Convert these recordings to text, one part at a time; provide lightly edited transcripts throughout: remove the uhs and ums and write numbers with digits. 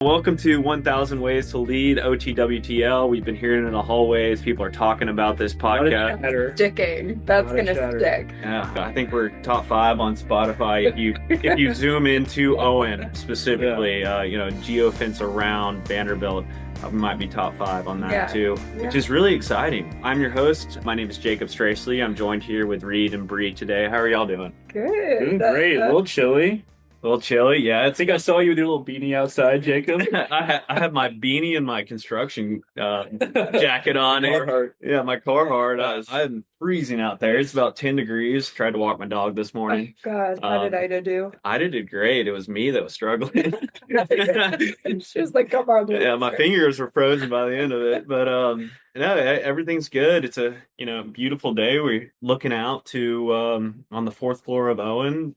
Welcome to 1000 Ways to Lead OTWTL. We've been hearing it in the hallways. People are talking about this podcast. Sticking. That's going to stick. Yeah, I think we're top 5 on Spotify. If you zoom into Owen specifically, geofence around Vanderbilt, we might be top 5 on that too, which is really exciting. I'm your host. My name is Jacob Stracely. I'm joined here with Reed and Bree today. How are y'all doing? Good. Doing great. A little chilly. A little chilly, yeah. I think I saw you with your little beanie outside, Jacob. I have my beanie and my construction jacket on. Carhartt. Yeah, my Carhartt. I'm freezing out there. It's about 10 degrees. Tried to walk my dog this morning. Oh, God, how did Ida do? Ida did great. It was me that was struggling. She was like, come on. Yeah, my fingers were frozen by the end of it. But no, everything's good. It's a beautiful day. We're looking out to on the 4th floor of Owen.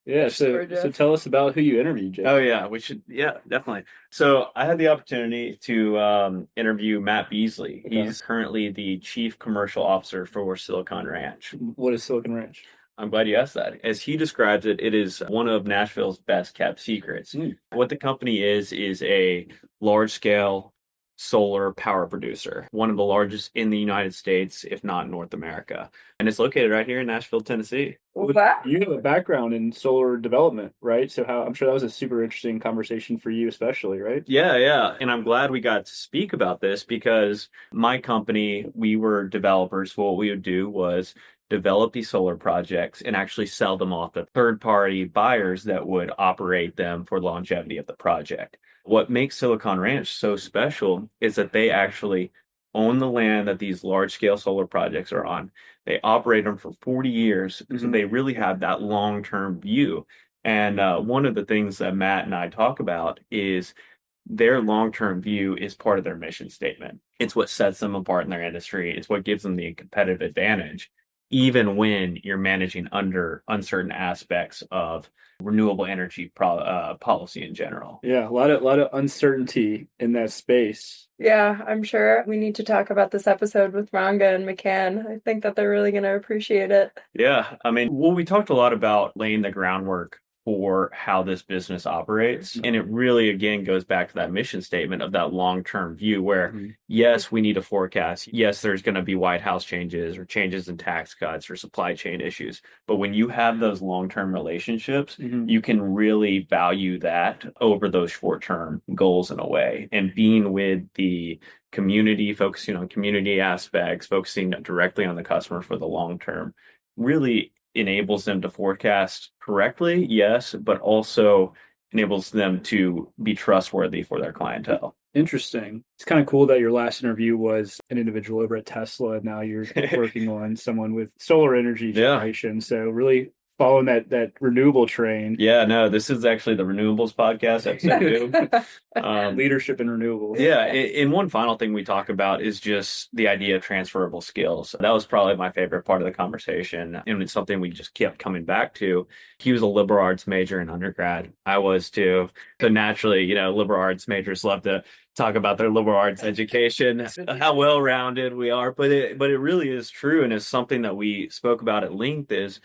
Yeah, so tell us about who you interviewed, Jay. Oh, yeah, we should. Yeah, definitely. So I had the opportunity to interview Matt Beasley. Okay. He's currently the Chief Commercial Officer for Silicon Ranch. What is Silicon Ranch? I'm glad you asked that. As he describes it, it is one of Nashville's best kept secrets. What the company is a large-scale solar power producer, one of the largest in the United States, if not North America. And it's located right here in Nashville, Tennessee. You have a background in solar development, right? So I'm sure that was a super interesting conversation for you, especially, right? Yeah. And I'm glad we got to speak about this because my company, we were developers. What we would do was develop these solar projects and actually sell them off to third-party buyers that would operate them for longevity of the project. What makes Silicon Ranch so special is that they actually own the land that these large-scale solar projects are on. They operate them for 40 years, so they really have that long-term view. And one of the things that Matt and I talk about is their long-term view is part of their mission statement. It's what sets them apart in their industry. It's what gives them the competitive advantage, even when you're managing under uncertain aspects of renewable energy policy in general. Yeah, a lot of uncertainty in that space. Yeah, I'm sure we need to talk about this episode with Ranga and McCann. I think that they're really going to appreciate it. Yeah, I mean, we talked a lot about laying the groundwork for how this business operates. And it really, again, goes back to that mission statement of that long-term view where, yes, we need a forecast. Yes, there's going to be White House changes or changes in tax cuts or supply chain issues. But when you have those long-term relationships, you can really value that over those short-term goals in a way. And being with the community, focusing on community aspects, focusing directly on the customer for the long term, really enables them to forecast correctly, yes, but also enables them to be trustworthy for their clientele. Interesting. It's kind of cool that your last interview was an individual over at Tesla, and now you're working on someone with solar energy generation. So really following that renewable train. Yeah, no, this is actually the Renewables podcast, episode 2. Leadership in renewables. Yeah, and one final thing we talk about is just the idea of transferable skills. That was probably my favorite part of the conversation, and it's something we just kept coming back to. He was a liberal arts major in undergrad. I was too. So naturally, liberal arts majors love to talk about their liberal arts education, how well-rounded we are, but it really is true, and it's something that we spoke about at length is,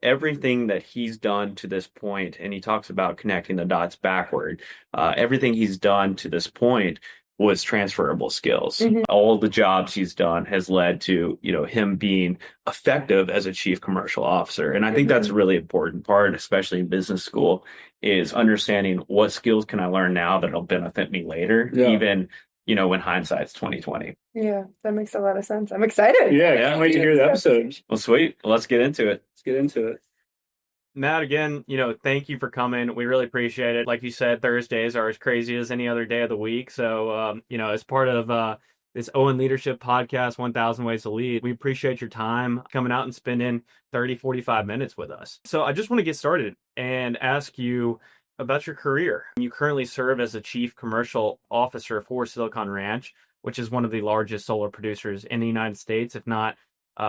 everything that he's done to this point, and he talks about connecting the dots backward, everything he's done to this point was transferable skills. All the jobs he's done has led to, him being effective as a chief commercial officer. And I think that's a really important part, especially in business school, is understanding what skills can I learn now that'll benefit me later, even, when hindsight's 2020. Yeah, that makes a lot of sense. I'm excited. Yeah, I can't wait to hear the episode. Well, sweet. Let's get into it. Matt, again, thank you for coming. We really appreciate it. Like you said, Thursdays are as crazy as any other day of the week. So, as part of this Owen Leadership Podcast, 1000 Ways to Lead, we appreciate your time coming out and spending 30, 45 minutes with us. So I just want to get started and ask you about your career. You currently serve as a Chief Commercial Officer for Silicon Ranch, which is one of the largest solar producers in the United States, if not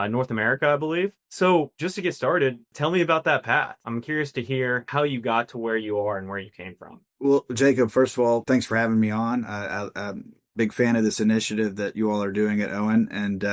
North America, I believe. So just to get started, tell me about that path. I'm curious to hear how you got to where you are and where you came from. Well, Jacob, first of all, thanks for having me on. I'm a big fan of this initiative that you all are doing at Owen. And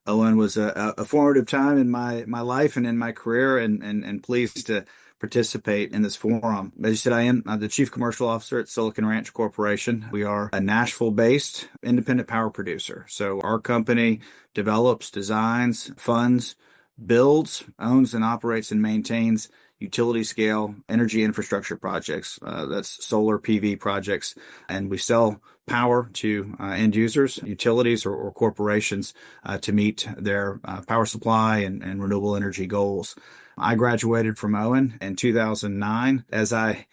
Owen was a formative time in my life and in my career, and pleased to participate in this forum. As you said, I'm the Chief Commercial Officer at Silicon Ranch Corporation. We are a Nashville-based independent power producer. So our company develops, designs, funds, builds, owns, and operates and maintains utility scale energy infrastructure projects. That's solar PV projects. And we sell power to end users, utilities, or corporations to meet their power supply and renewable energy goals. I graduated from Owen in 2009. As I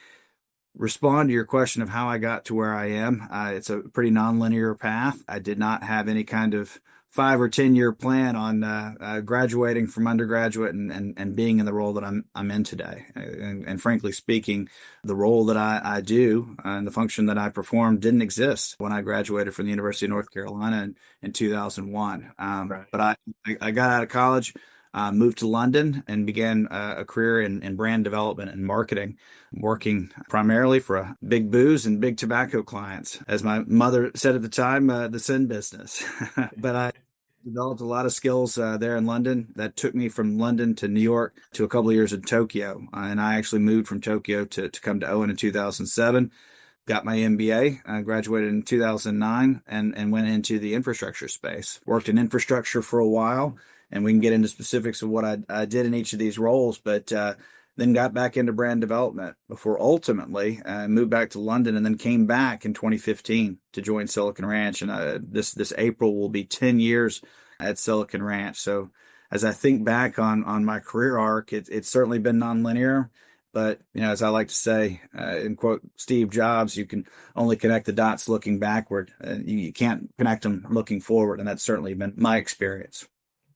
respond to your question of how I got to where I am, it's a pretty nonlinear path. I did not have any kind of 5 or 10 year plan on graduating from undergraduate and being in the role that I'm in today. And frankly speaking, the role that I do and the function that I perform didn't exist when I graduated from the University of North Carolina in 2001. Right. But I got out of college, moved to London, and began a career in brand development and marketing, working primarily for big booze and big tobacco clients. As my mother said at the time, the sin business. But I developed a lot of skills there in London. That took me from London to New York to a couple of years in Tokyo. And I actually moved from Tokyo to come to Owen in 2007. Got my MBA, graduated in 2009, and went into the infrastructure space. Worked in infrastructure for a while, and we can get into specifics of what I did in each of these roles, but then got back into brand development before ultimately moved back to London, and then came back in 2015 to join Silicon Ranch. And this April will be 10 years at Silicon Ranch. So as I think back on my career arc, it's certainly been nonlinear. But, as I like to say, in quote Steve Jobs, you can only connect the dots looking backward. You can't connect them looking forward. And that's certainly been my experience.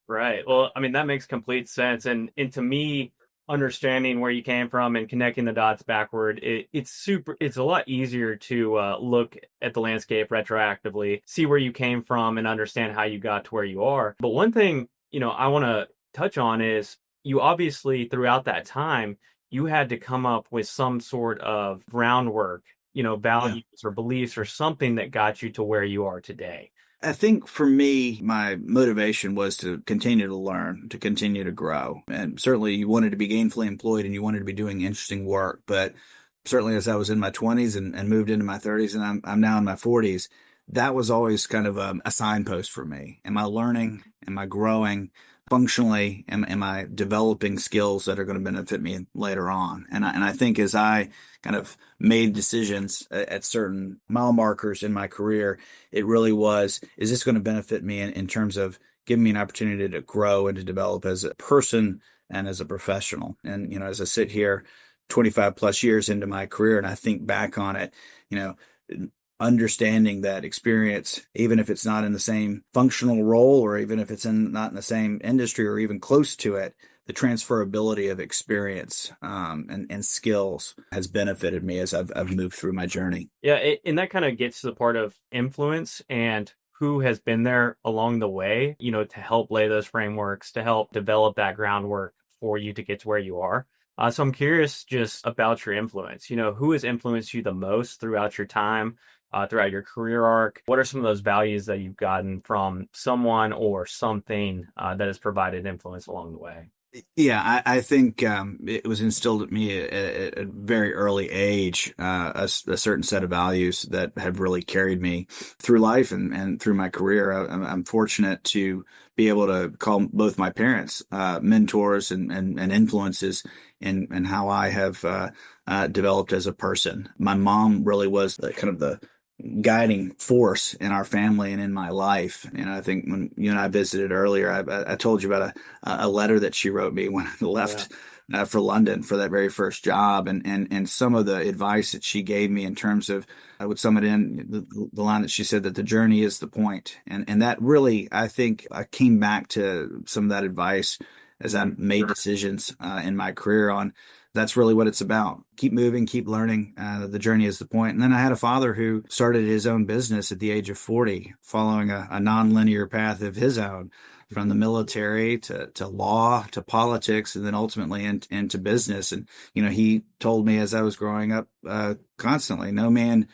Right. Well, I mean, that makes complete sense. And to me, understanding where you came from and connecting the dots backward, it's a lot easier to look at the landscape retroactively, see where you came from, and understand how you got to where you are. But one thing, I want to touch on is you obviously, throughout that time, you had to come up with some sort of groundwork, values or beliefs or something that got you to where you are today. I think for me, my motivation was to continue to learn, to continue to grow. And certainly you wanted to be gainfully employed and you wanted to be doing interesting work. But certainly as I was in my 20s and moved into my 30s, and I'm now in my 40s, that was always kind of a signpost for me. Am I learning? Am I growing? Functionally, am I developing skills that are going to benefit me later on? And I think as I kind of made decisions at certain mile markers in my career, it really was, is this going to benefit me in terms of giving me an opportunity to grow and to develop as a person and as a professional? And, as I sit here 25 plus years into my career and I think back on it, understanding that experience, even if it's not in the same functional role or even if it's not in the same industry or even close to it, the transferability of experience and skills has benefited me as I've moved through my journey. Yeah, and that kind of gets to the part of influence and who has been there along the way, to help lay those frameworks, to help develop that groundwork for you to get to where you are. So I'm curious just about your influence. Who has influenced you the most throughout your time? Throughout your career arc? What are some of those values that you've gotten from someone or something that has provided influence along the way? Yeah, I think it was instilled in me at a very early age, a certain set of values that have really carried me through life and through my career. I'm fortunate to be able to call both my parents mentors and influences in how I have developed as a person. My mom really was the guiding force in our family and in my life. And I think when you and I visited earlier, I told you about a letter that she wrote me when I left for London for that very first job, and some of the advice that she gave me in terms of, I would sum it in the line that she said that the journey is the point. And that really, I think I came back to some of that advice as I made decisions in my career on that's really what it's about. Keep moving, keep learning. The journey is the point. And then I had a father who started his own business at the age of 40, following a nonlinear path of his own, from the military to law to politics, and then ultimately into business. And, he told me as I was growing up constantly, no man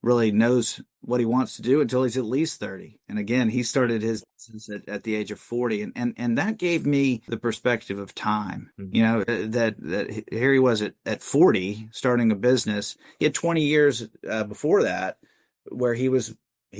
really knows what he wants to do until he's at least 30. And again, he started his business at the age of 40. And that gave me the perspective of time, that here he was at 40 starting a business. He had 20 years before that where he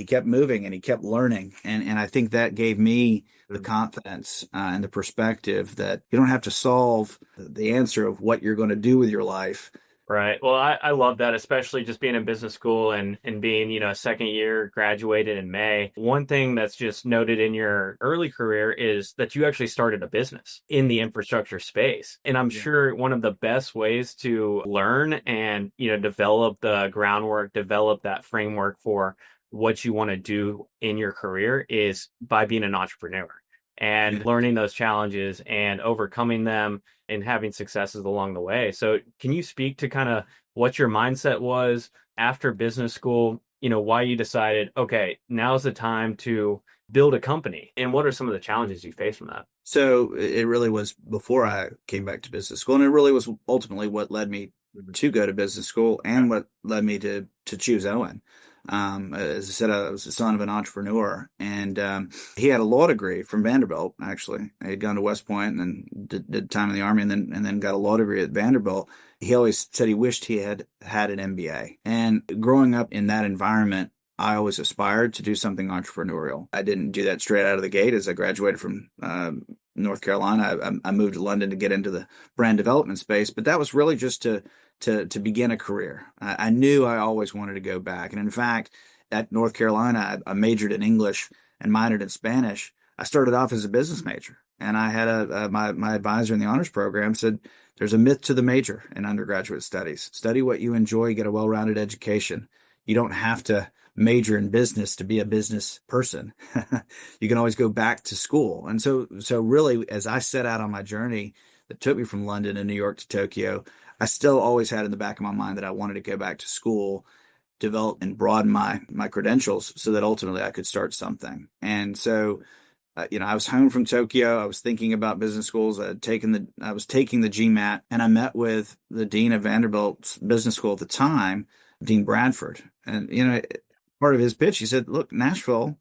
kept moving and he kept learning. And I think that gave me the confidence and the perspective that you don't have to solve the answer of what you're going to do with your life. Right. Well, I love that, especially just being in business school and being, a second year graduated in May. One thing that's just noted in your early career is that you actually started a business in the infrastructure space. And I'm sure one of the best ways to learn and, develop the groundwork, develop that framework for what you want to do in your career is by being an entrepreneur and learning those challenges and overcoming them and having successes along the way. So can you speak to kind of what your mindset was after business school, why you decided, okay, now's the time to build a company, and what are some of the challenges you faced from that? So it really was before I came back to business school, and it really was ultimately what led me to go to business school and what led me to choose Owen. As I said, I was the son of an entrepreneur, and he had a law degree from Vanderbilt. Actually, he had gone to West Point and then did time in the Army, and then got a law degree at Vanderbilt. He always said he wished he had an MBA. And growing up in that environment, I always aspired to do something entrepreneurial. I didn't do that straight out of the gate. As I graduated from North Carolina, I moved to London to get into the brand development space, but that was really just to begin a career. I knew I always wanted to go back. And in fact, at North Carolina, I majored in English and minored in Spanish. I started off as a business major, and I had my advisor in the honors program said, there's a myth to the major in undergraduate studies. Study what you enjoy, get a well-rounded education. You don't have to major in business to be a business person. You can always go back to school. And so really, as I set out on my journey that took me from London and New York to Tokyo, I still always had in the back of my mind that I wanted to go back to school, develop and broaden my credentials so that ultimately I could start something. And so, I was home from Tokyo. I was thinking about business schools. I was taking the GMAT, and I met with the dean of Vanderbilt's business school at the time, Dean Bradford. And, part of his pitch, he said, look, Nashville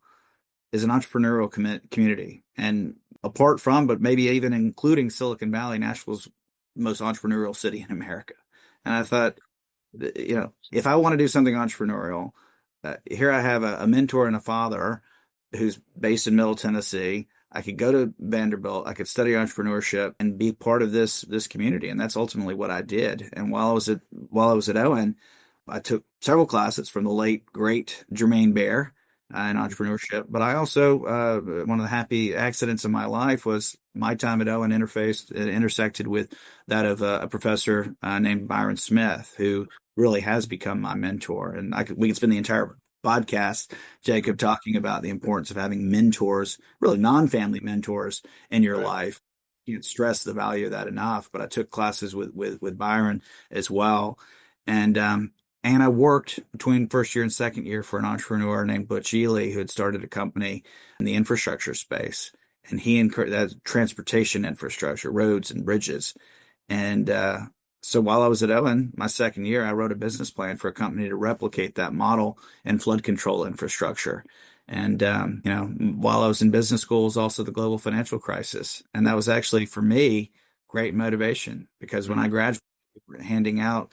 is an entrepreneurial community. And apart from, but maybe even including Silicon Valley, Nashville's the most entrepreneurial city in America. And I thought, if I want to do something entrepreneurial, here I have a mentor and a father who's based in Middle Tennessee. I could go to Vanderbilt. I could study entrepreneurship and be part of this community. And that's ultimately what I did. And while I was at Owen, I took several classes from the late, great Jermaine Bear in entrepreneurship. But I also, one of the happy accidents of my life was my time at Owen intersected with that of a professor named Byron Smith, who really has become my mentor. And we could spend the entire podcast, Jacob, talking about the importance of having mentors, really non-family mentors in your life. You can't stress the value of that enough. But I took classes with Byron as well. And I worked between first year and second year for an entrepreneur named Butch Ely, who had started a company in the infrastructure space. And he encouraged that transportation infrastructure, roads and bridges. And so while I was at Owen, my second year, I wrote a business plan for a company to replicate that model in flood control infrastructure. And, while I was in business school, was also the global financial crisis. And that was actually, for me, great motivation, because when I graduated, we were handing out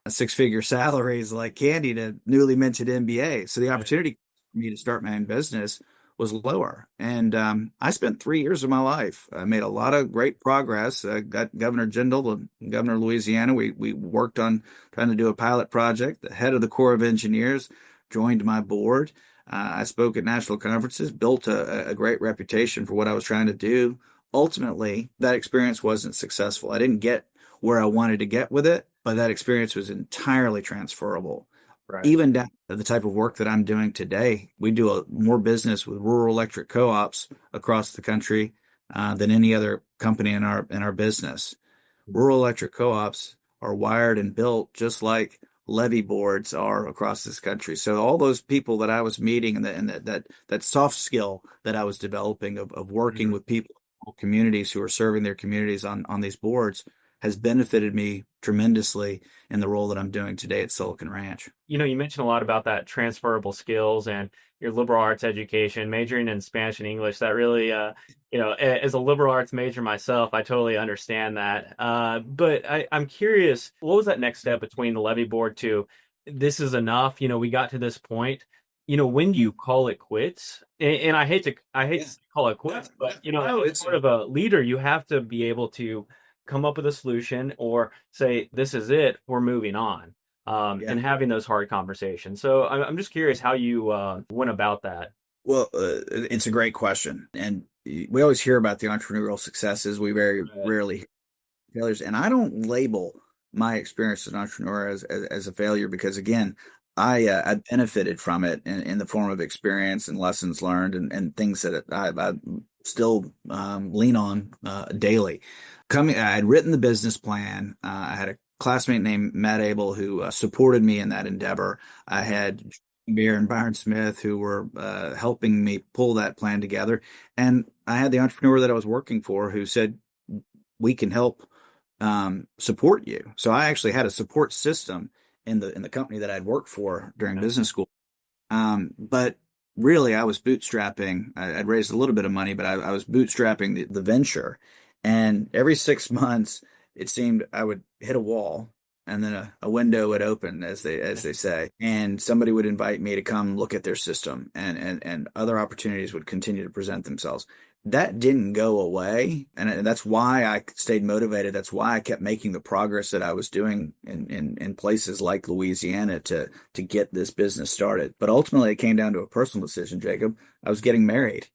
six-figure salaries like candy to newly minted MBA. So the opportunity for me to start my own business was lower. And I spent 3 years of my life. I made a lot of great progress. I got Governor Jindal, the governor of Louisiana. We worked on trying to do a pilot project. The head of the Corps of Engineers joined my board. I spoke at national conferences, built a great reputation for what I was trying to do. Ultimately, that experience wasn't successful. I didn't get where I wanted to get with it, but that experience was entirely transferable. Right. Even down to the type of work that I'm doing today, we do more business with rural electric co-ops across the country than any other company in our business. Rural electric co-ops are wired and built just like levee boards are across this country. So all those people that I was meeting and that soft skill that I was developing of working with people, communities who are serving their communities on these boards, has benefited me tremendously in the role that I'm doing today at Silicon Ranch. You mentioned a lot about that transferable skills and your liberal arts education, majoring in Spanish and English. That really, as a liberal arts major myself, I totally understand that. But I'm curious, what was that next step between the levy board to this is enough? We got to this point. When do you call it quits? And I hate to call it quits, but as part of a leader, you have to be able to come up with a solution or say, this is it, we're moving on. And having those hard conversations. So I'm just curious how you went about that. Well, it's a great question. And we always hear about the entrepreneurial successes. We very rarely hear failures. And I don't label my experience as an entrepreneur as a failure because, again, I benefited from it in the form of experience and lessons learned and things that I still lean on daily. I had written the business plan. I had a classmate named Matt Abel who supported me in that endeavor. I had Beer and Byron Smith who were helping me pull that plan together. And I had the entrepreneur that I was working for who said, we can help support you. So I actually had a support system in the company that I'd worked for during business school. But really, I was bootstrapping. I'd raised a little bit of money, but I was bootstrapping the venture. And every 6 months, it seemed I would hit a wall and then a window would open, as they say, and somebody would invite me to come look at their system and other opportunities would continue to present themselves. That didn't go away. And that's why I stayed motivated. That's why I kept making the progress that I was doing in places like Louisiana to get this business started. But ultimately, it came down to a personal decision, Jacob. I was getting married.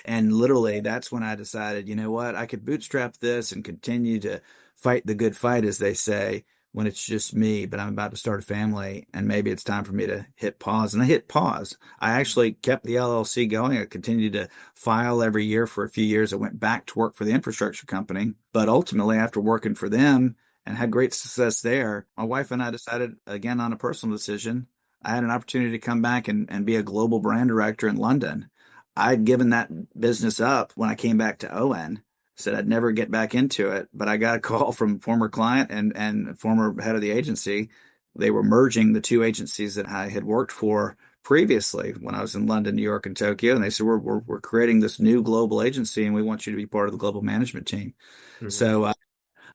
And literally, that's when I decided, you know what, I could bootstrap this and continue to fight the good fight, as they say, when it's just me, but I'm about to start a family and maybe it's time for me to hit pause. And I hit pause. I actually kept the LLC going. I continued to file every year for a few years. I went back to work for the infrastructure company, but ultimately after working for them and had great success there, my wife and I decided, again, on a personal decision, I had an opportunity to come back and be a global brand director in London. I'd given that business up when I came back to ON. Said I'd never get back into it, but I got a call from former client and former head of the agency. They were merging the two agencies that I had worked for previously when I was in London, New York, and Tokyo. And they said, we're creating this new global agency and we want you to be part of the global management team. Mm-hmm. So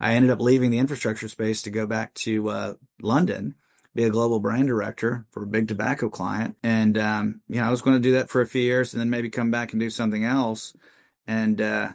I ended up leaving the infrastructure space to go back to London, be a global brand director for a big tobacco client. And, I was going to do that for a few years and then maybe come back and do something else. And,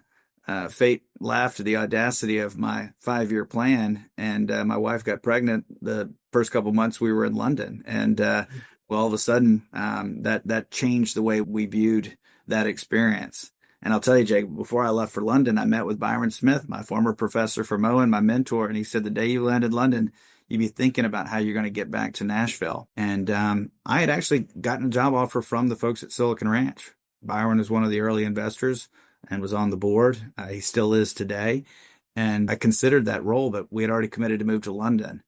fate laughed at the audacity of my 5-year plan, and my wife got pregnant the first couple months we were in London, and all of a sudden that changed the way we viewed that experience. And I'll tell you, Jake, before I left for London, I met with Byron Smith, my former professor from Owen, my mentor, and he said the day you landed in London, you'd be thinking about how you're going to get back to Nashville. And I had actually gotten a job offer from the folks at Silicon Ranch. Byron is one of the early investors and was on the board. He still is today. And I considered that role, but we had already committed to move to London.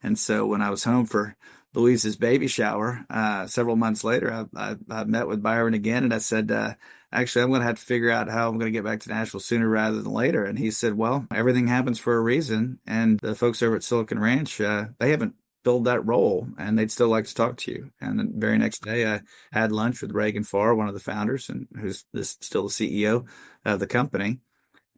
And so when I was home for Louise's baby shower, several months later, I met with Byron again and I said, actually, I'm going to have to figure out how I'm going to get back to Nashville sooner rather than later. And he said, well, everything happens for a reason. And the folks over at Silicon Ranch, they haven't filled that role and they'd still like to talk to you. And the very next day I had lunch with Reagan Farr, one of the founders and who's still the CEO of the company,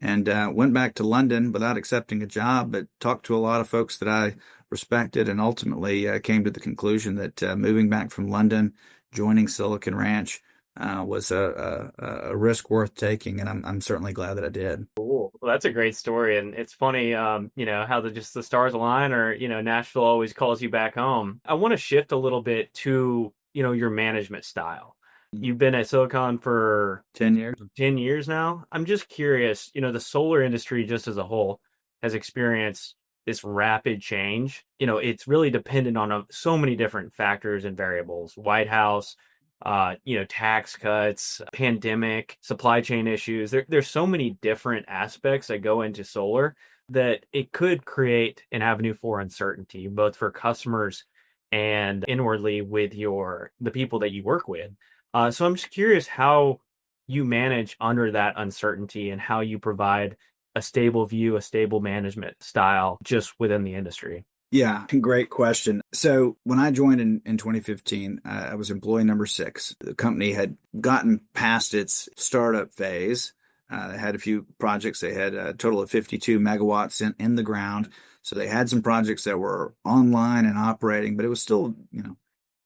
and went back to London without accepting a job, but talked to a lot of folks that I respected and ultimately came to the conclusion that moving back from London, joining Silicon Ranch was a risk worth taking. And I'm certainly glad that I did. Cool. Well, that's a great story. And it's funny, how the stars align or, Nashville always calls you back home. I want to shift a little bit to, your management style. You've been at Silicon for 10 years. 10 years now. I'm just curious, the solar industry just as a whole has experienced this rapid change. It's really dependent on so many different factors and variables. White House, tax cuts, pandemic, supply chain issues. There's so many different aspects that go into solar that it could create an avenue for uncertainty, both for customers and inwardly with the people that you work with. So I'm just curious how you manage under that uncertainty and how you provide a stable view, a stable management style just within the industry? Yeah, great question. So when I joined in 2015, I was employee number 6. The company had gotten past its startup phase. They had a few projects. They had a total of 52 megawatts in the ground. So they had some projects that were online and operating, but it was still, it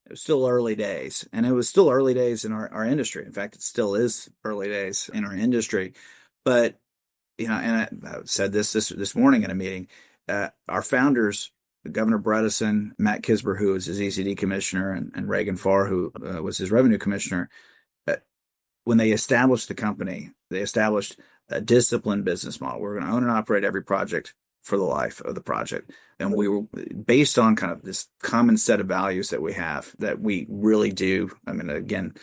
was still early days. And it was still early days in our industry. In fact, it still is early days in our industry. But, and I said this morning in a meeting, our founders, Governor Bredesen, Matt Kisber, who was his ECD commissioner, and Reagan Farr, who was his revenue commissioner, when they established the company, they established a disciplined business model. We're going to own and operate every project for the life of the project. And we were based on kind of this common set of values that we have that we really do. I mean, again,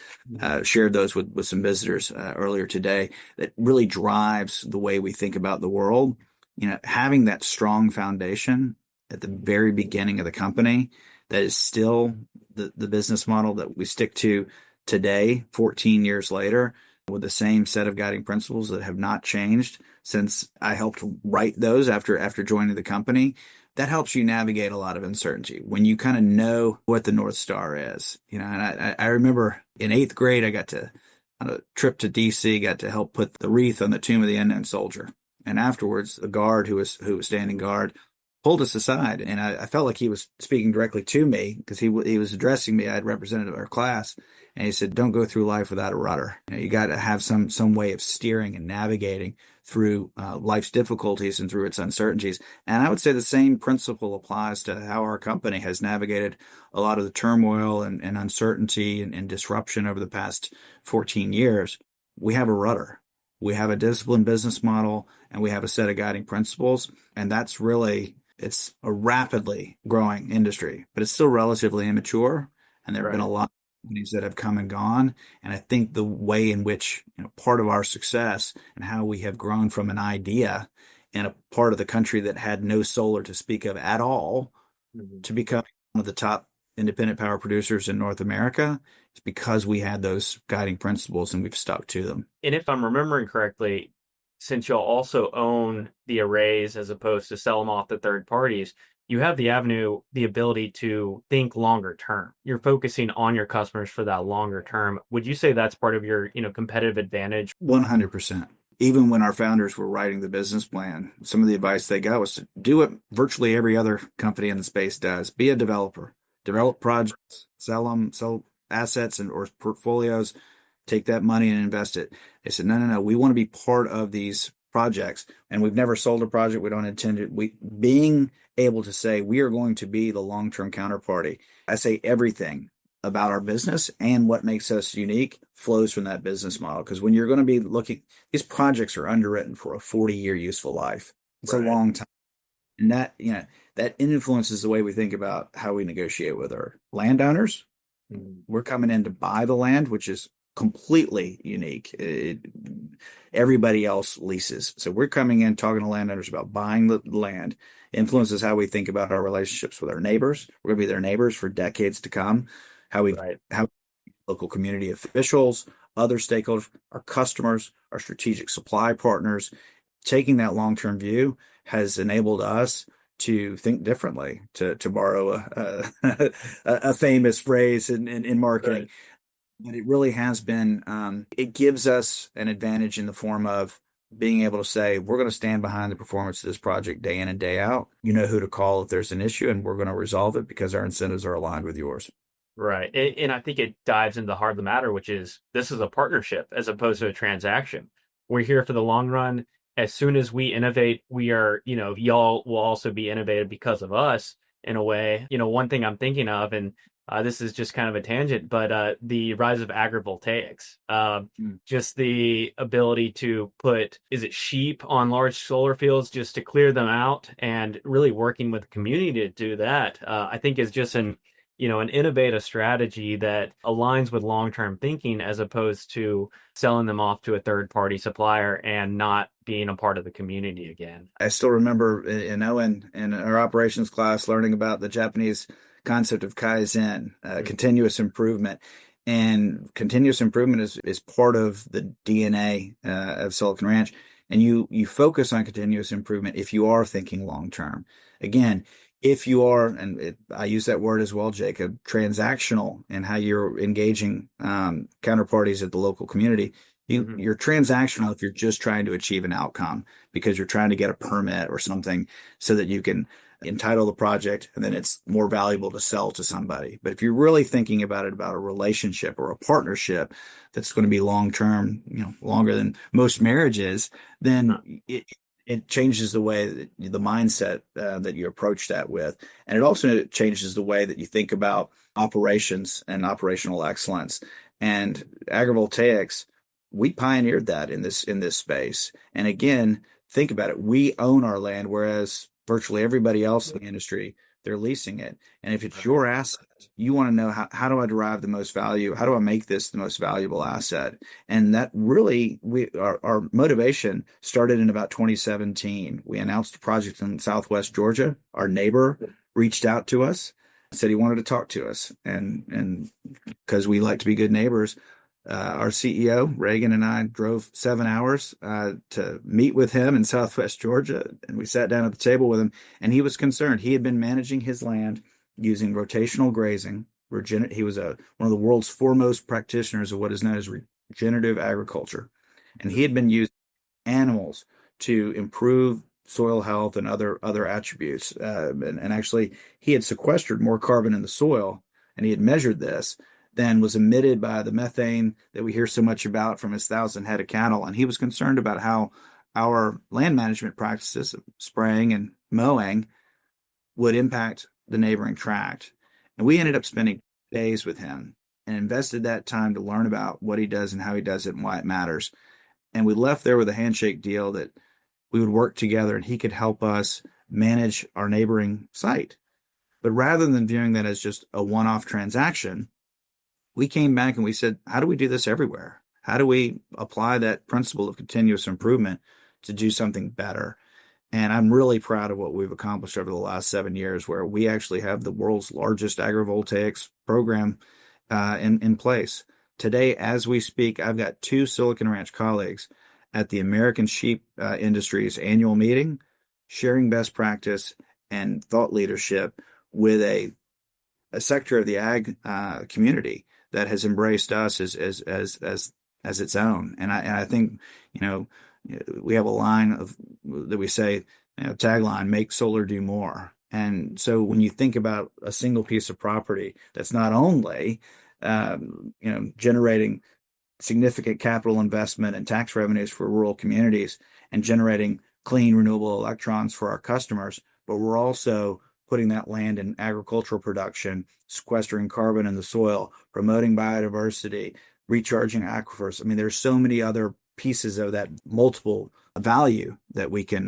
shared those with some visitors earlier today, that really drives the way we think about the world. Having that strong foundation at the very beginning of the company, that is still the business model that we stick to today, 14 years later, with the same set of guiding principles that have not changed since I helped write those after joining the company. That helps you navigate a lot of uncertainty when you kind of know what the North Star is. And I remember in 8th grade, I got on a trip to DC, got to help put the wreath on the tomb of the unknown soldier. And afterwards, the guard who was standing guard pulled us aside, and I felt like he was speaking directly to me because he was addressing me. I had represented our class, and he said, "Don't go through life without a rudder. You got to have some way of steering and navigating through life's difficulties and through its uncertainties." And I would say the same principle applies to how our company has navigated a lot of the turmoil and uncertainty and disruption over the past 14 years. We have a rudder. We have a disciplined business model, and we have a set of guiding principles, and that's really. It's a rapidly growing industry, but it's still relatively immature. And there have been a lot of companies that have come and gone. And I think the way in which part of our success and how we have grown from an idea in a part of the country that had no solar to speak of at all to become one of the top independent power producers in North America is because we had those guiding principles and we've stuck to them. And if I'm remembering correctly, since you'll also own the arrays as opposed to sell them off to third parties, you have the ability to think longer term. You're focusing on your customers for that longer term. Would you say that's part of your, competitive advantage? 100%. Even when our founders were writing the business plan, some of the advice they got was to do what virtually every other company in the space does. Be a developer. Develop projects, sell assets or portfolios, take that money and invest it. They said, no, we want to be part of these projects. And we've never sold a project. We don't intend it. Being able to say we are going to be the long-term counterparty. I say everything about our business and what makes us unique flows from that business model. Because when you're going to be looking, these projects are underwritten for a 40-year useful life. It's a long time. And that influences the way we think about how we negotiate with our landowners. We're coming in to buy the land, which is completely unique. Everybody else leases. So we're coming in talking to landowners about buying the land. Influences how we think about our relationships with our neighbors. We're going to be their neighbors for decades to come. How local community officials, other stakeholders, our customers, our strategic supply partners, taking that long-term view has enabled us to think differently, to borrow a famous phrase in marketing. Right. But it really has been, it gives us an advantage in the form of being able to say, we're going to stand behind the performance of this project day in and day out. You know who to call if there's an issue, and we're going to resolve it because our incentives are aligned with yours. Right. And I think it dives into the heart of the matter, which is this is a partnership as opposed to a transaction. We're here for the long run. As soon as we innovate, we are, y'all will also be innovative because of us in a way. One thing I'm thinking of, and this is just kind of a tangent, but the rise of agrivoltaics, just the ability to put, is it sheep on large solar fields just to clear them out, and really working with the community to do that, I think is just an innovative strategy that aligns with long-term thinking as opposed to selling them off to a third-party supplier and not being a part of the community again. I still remember in Owen, in our operations class, learning about the Japanese concept of Kaizen, continuous improvement. And continuous improvement is part of the DNA of Silicon Ranch. And you focus on continuous improvement if you are thinking long term. Again, if you are, I use that word as well, Jacob, transactional in how you're engaging counterparties at the local community. You're transactional if you're just trying to achieve an outcome because you're trying to get a permit or something so that you can entitle the project and then it's more valuable to sell to somebody. But if you're really thinking about it, about a relationship or a partnership that's going to be long term, longer than most marriages, then it changes the way that the mindset that you approach that with. And it also changes the way that you think about operations and operational excellence. And agrivoltaics, we pioneered that in this space. And again, think about it. We own our land, whereas virtually everybody else in the industry, they're leasing it. And if it's your asset, you want to know how do I derive the most value? How do I make this the most valuable asset? And that really, our motivation started in about 2017. We announced a project in Southwest Georgia. Our neighbor reached out to us, said he wanted to talk to us. And because we like to be good neighbors, our CEO, Reagan, and I drove 7 hours to meet with him in Southwest Georgia, and we sat down at the table with him, and he was concerned. He had been managing his land using rotational grazing. He was one of the world's foremost practitioners of what is known as regenerative agriculture, and he had been using animals to improve soil health and other attributes. And actually, he had sequestered more carbon in the soil, and he had measured this than was emitted by the methane that we hear so much about from his 1,000 head of cattle. And he was concerned about how our land management practices, spraying and mowing, would impact the neighboring tract. And we ended up spending days with him and invested that time to learn about what he does and how he does it and why it matters. And we left there with a handshake deal that we would work together and he could help us manage our neighboring site. But rather than viewing that as just a one-off transaction, we came back and we said, how do we do this everywhere? How do we apply that principle of continuous improvement to do something better? And I'm really proud of what we've accomplished over the last 7 years, where we actually have the world's largest agrivoltaics program in place. Today, as we speak, I've got 2 Silicon Ranch colleagues at the American Sheep Industry's annual meeting, sharing best practice and thought leadership with a sector of the ag community that has embraced us as its own. And I think, we have a line that we say, tagline, make solar do more. And so when you think about a single piece of property that's not only, generating significant capital investment and tax revenues for rural communities and generating clean, renewable electrons for our customers, but we're also putting that land in agricultural production, sequestering carbon in the soil, promoting biodiversity, recharging aquifers. I mean, there's so many other pieces of that multiple value that we can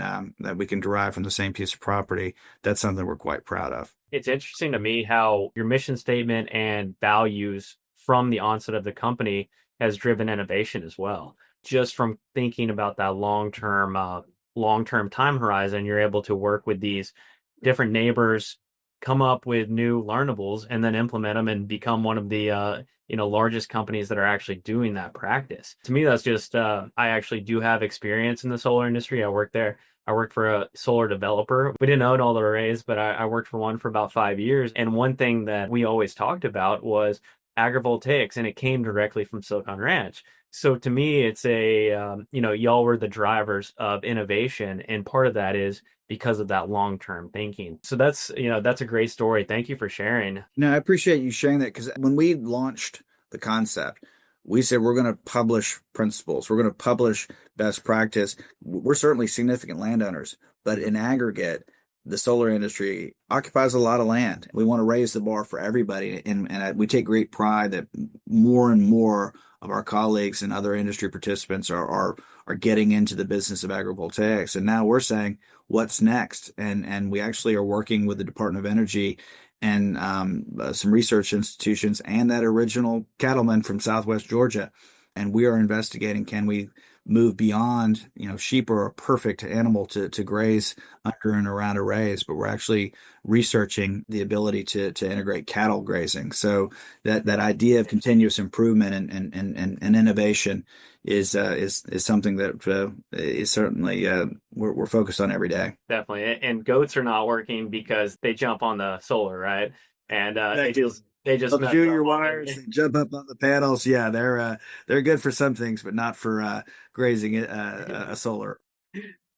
derive from the same piece of property. That's something we're quite proud of. It's interesting to me how your mission statement and values from the onset of the company has driven innovation as well. Just from thinking about that long-term time horizon, you're able to work with these different neighbors, come up with new learnables, and then implement them and become one of the largest companies that are actually doing that practice. To me, that's just I actually do have experience in the solar industry. I worked there. I worked for a solar developer. We didn't own all the arrays, but I worked for one for about 5 years. And one thing that we always talked about was agrivoltaics, and it came directly from Silicon Ranch. So to me, it's y'all were the drivers of innovation, and part of that is because of that long-term thinking. So that's a great story. Thank you for sharing. No, I appreciate you sharing that, because when we launched the concept, we said we're going to publish principles. We're going to publish best practice. We're certainly significant landowners, but in aggregate, the solar industry occupies a lot of land. We want to raise the bar for everybody, and we take great pride that more and more of our colleagues and other industry participants are getting into the business of agrivoltaics. And now we're saying, what's next? And we actually are working with the Department of Energy and some research institutions and that original cattleman from Southwest Georgia. And we are investigating, can we move beyond, sheep are a perfect animal to graze under and around arrays, but we're actually researching the ability to integrate cattle grazing. So that idea of continuous improvement and innovation is something that is certainly we're focused on every day. Definitely. And goats are not working because they jump on the solar, right? And Exactly. they just They'll mess chew up your on wires, they jump up on the panels. Yeah, they're good for some things, but not for grazing a solar.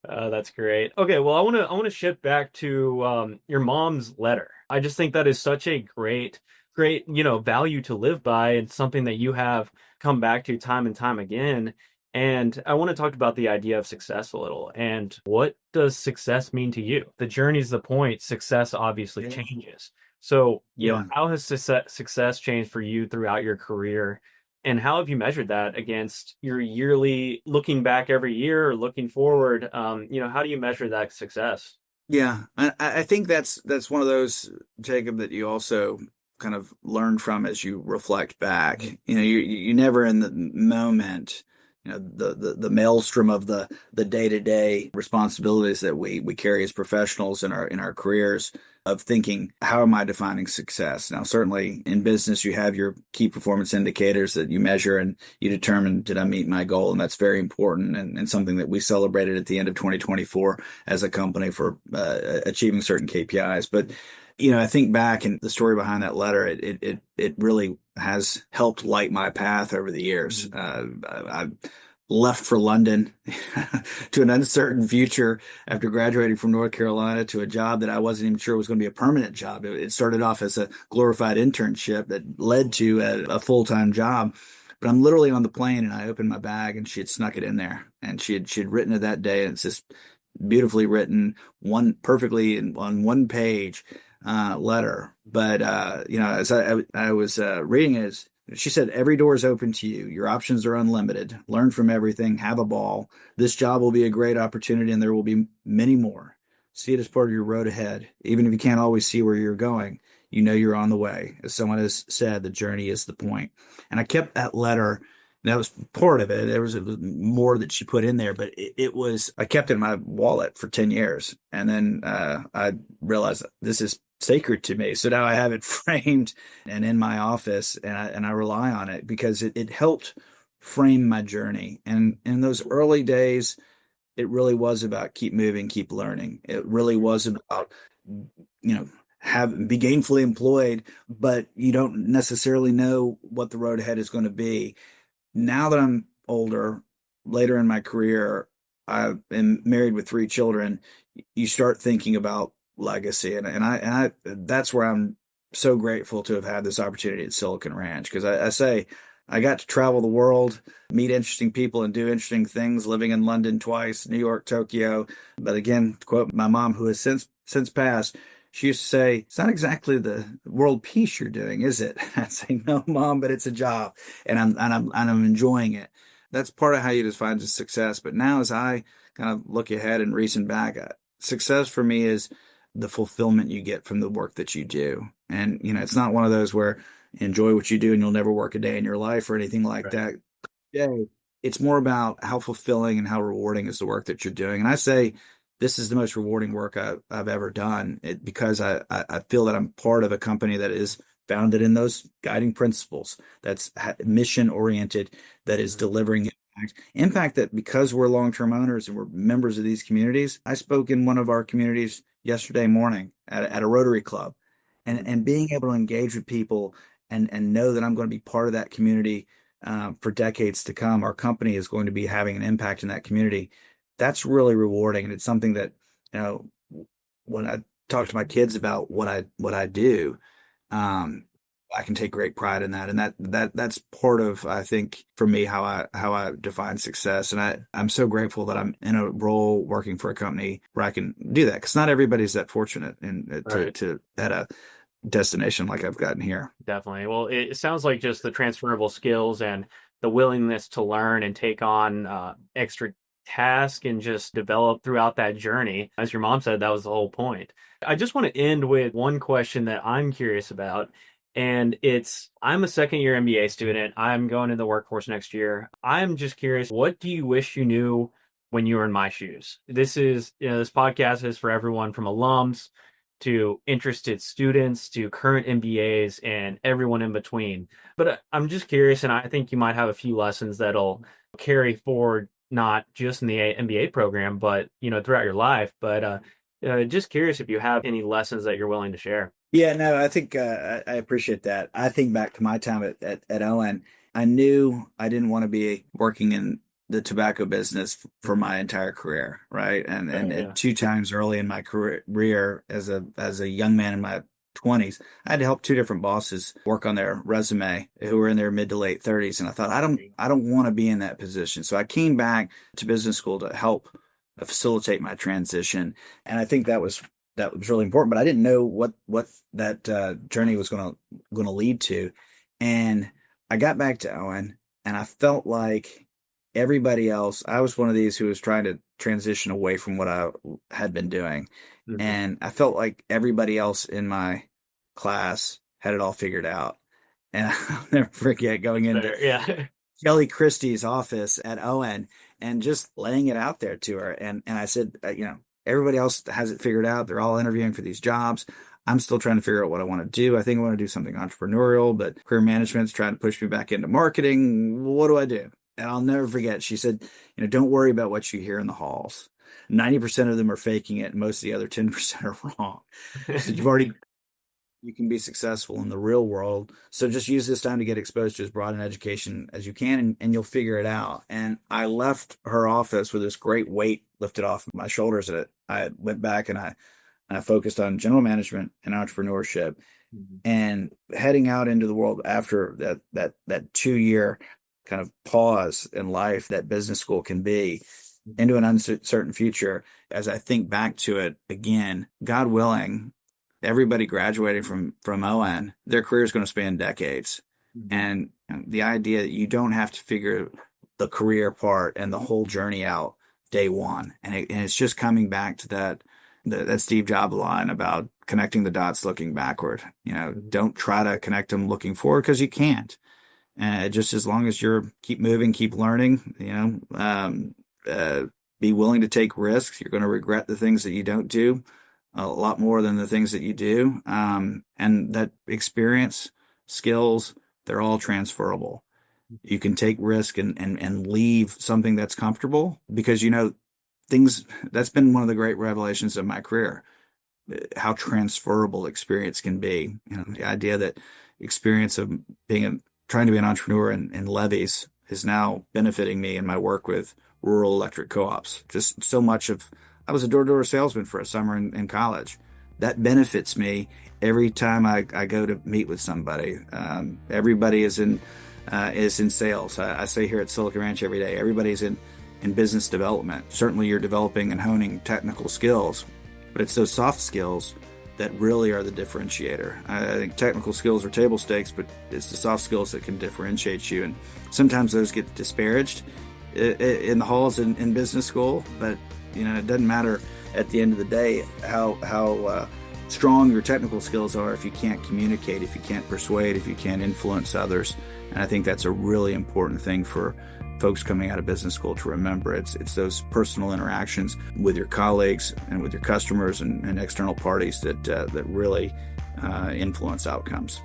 That's great. Okay, well, I want to shift back to your mom's letter. I just think that is such a great value to live by, and something that you have come back to time and time again. And I want to talk about the idea of success a little. And what does success mean to you? The journey's the point. Success obviously Yeah. changes. So, Yeah. how has success changed for you throughout your career? And how have you measured that against your yearly looking back every year or looking forward? How do you measure that success? Yeah, I think that's one of those, Jacob, that you also kind of learn from as you reflect back. You never in the moment, the maelstrom of the day-to-day responsibilities that we carry as professionals in our careers, of thinking, how am I defining success? Now, certainly in business, you have your key performance indicators that you measure and you determine, did I meet my goal? And that's very important, and something that we celebrated at the end of 2024 as a company for achieving certain KPIs. But I think back, and the story behind that letter, it really has helped light my path over the years. I left for London to an uncertain future after graduating from North Carolina, to a job that I wasn't even sure was going to be a permanent job. It started off as a glorified internship that led to a full-time job. But I'm literally on the plane, and I opened my bag, and she had snuck it in there, and she had written it that day, and it's just beautifully written, perfectly on one page letter. But as I was reading it, she said, every door is open to you. Your options are unlimited. Learn from everything. Have a ball. This job will be a great opportunity, and there will be many more. See it as part of your road ahead. Even if you can't always see where you're going, you're on the way. As someone has said, the journey is the point. And I kept that letter. That was part of it. There was more that she put in there, but I kept it in my wallet for 10 years. And then I realized this is sacred to me. So now I have it framed and in my office, and I rely on it because it helped frame my journey. And in those early days, it really was about keep moving, keep learning. It really was about, be gainfully employed, but you don't necessarily know what the road ahead is going to be. Now that I'm older, later in my career, I am married with 3 children. You start thinking about legacy, and I that's where I'm so grateful to have had this opportunity at Silicon Ranch, because I say I got to travel the world, meet interesting people, and do interesting things, living in London twice, New York, Tokyo. But again, to quote my mom, who has since passed, she used to say, it's not exactly the world peace you're doing, is it? I'd say, no, Mom, but it's a job, and I'm enjoying it. That's part of how you define success. But now, as I kind of look ahead and reason back, success for me is the fulfillment you get from the work that you do. And, it's not one of those where you enjoy what you do and you'll never work a day in your life or anything like that. Yeah. It's more about how fulfilling and how rewarding is the work that you're doing. And I say, this is the most rewarding work I've ever done, because I feel that I'm part of a company that is founded in those guiding principles, that's mission oriented, that is delivering impact that, because we're long-term owners and we're members of these communities. I spoke in one of our communities yesterday morning at a Rotary Club, and being able to engage with people and know that I'm going to be part of that community for decades to come. Our company is going to be having an impact in that community. That's really rewarding. And it's something that, when I talk to my kids about what I do, I can take great pride in that. And that's part of, I think, for me, how I define success. And I'm so grateful that I'm in a role working for a company where I can do that, because not everybody's that fortunate to at a destination like I've gotten here. Definitely. Well, it sounds like just the transferable skills and the willingness to learn and take on extra task and just develop throughout that journey. As your mom said, that was the whole point. I just want to end with one question that I'm curious about. And I'm a second year MBA student. I'm going into the workforce next year. I'm just curious, what do you wish you knew when you were in my shoes? This podcast is for everyone from alums to interested students to current MBAs and everyone in between. But I'm just curious, and I think you might have a few lessons that'll carry forward, not just in the MBA program, but throughout your life. But just curious if you have any lessons that you're willing to share. Yeah, no, I think I appreciate that. I think back to my time at Owen. I knew I didn't want to be working in the tobacco business for my entire career, right? And two times early in my career as a young man in my 20s, I had to help two different bosses work on their resume who were in their mid to late 30s, and I thought I don't want to be in that position. So I came back to business school to help facilitate my transition, and I think that was really important, but I didn't know what that journey was going to lead to. And I got back to Owen, and I felt like everybody else, I was one of these who was trying to transition away from what I had been doing. Mm-hmm. And I felt like everybody else in my class had it all figured out. And I'll never forget going into Kelly Christie's office at Owen and just laying it out there to her. And I said, everybody else has it figured out. They're all interviewing for these jobs. I'm still trying to figure out what I want to do. I think I want to do something entrepreneurial, but career management's trying to push me back into marketing. What do I do? And I'll never forget, she said, don't worry about what you hear in the halls. 90% of them are faking it, and most of the other 10% are wrong. So you can be successful in the real world. So just use this time to get exposed to as broad an education as you can, and you'll figure it out. And I left her office with this great weight lifted off of my shoulders. And I went back and I focused on general management and entrepreneurship. Mm-hmm. And heading out into the world after that 2-year kind of pause in life that business school can be, into an uncertain future. As I think back to it again, God willing, everybody graduating from ON, their career is going to span decades. Mm-hmm. And the idea that you don't have to figure the career part and the whole journey out day one. And it's just coming back to that Steve Jobs line about connecting the dots looking backward. Don't try to connect them looking forward, because you can't. Just as long as you're keep moving, keep learning, be willing to take risks. You're going to regret the things that you don't do a lot more than the things that you do. And that experience, skills, they're all transferable. You can take risk and leave something that's comfortable, because, things, that's been one of the great revelations of my career, how transferable experience can be. The idea that experience of trying to be an entrepreneur in levees is now benefiting me in my work with rural electric co-ops. Just so much I was a door-to-door salesman for a summer in college. That benefits me every time I go to meet with somebody. Everybody is in sales. I say here at Silicon Ranch every day, everybody's in business development. Certainly you're developing and honing technical skills, but it's those soft skills that really are the differentiator. I think technical skills are table stakes, but it's the soft skills that can differentiate you. And sometimes those get disparaged in the halls in business school, but it doesn't matter at the end of the day how strong your technical skills are if you can't communicate, if you can't persuade, if you can't influence others. And I think that's a really important thing for folks coming out of business school to remember. It's those personal interactions with your colleagues and with your customers and external parties that really influence outcomes.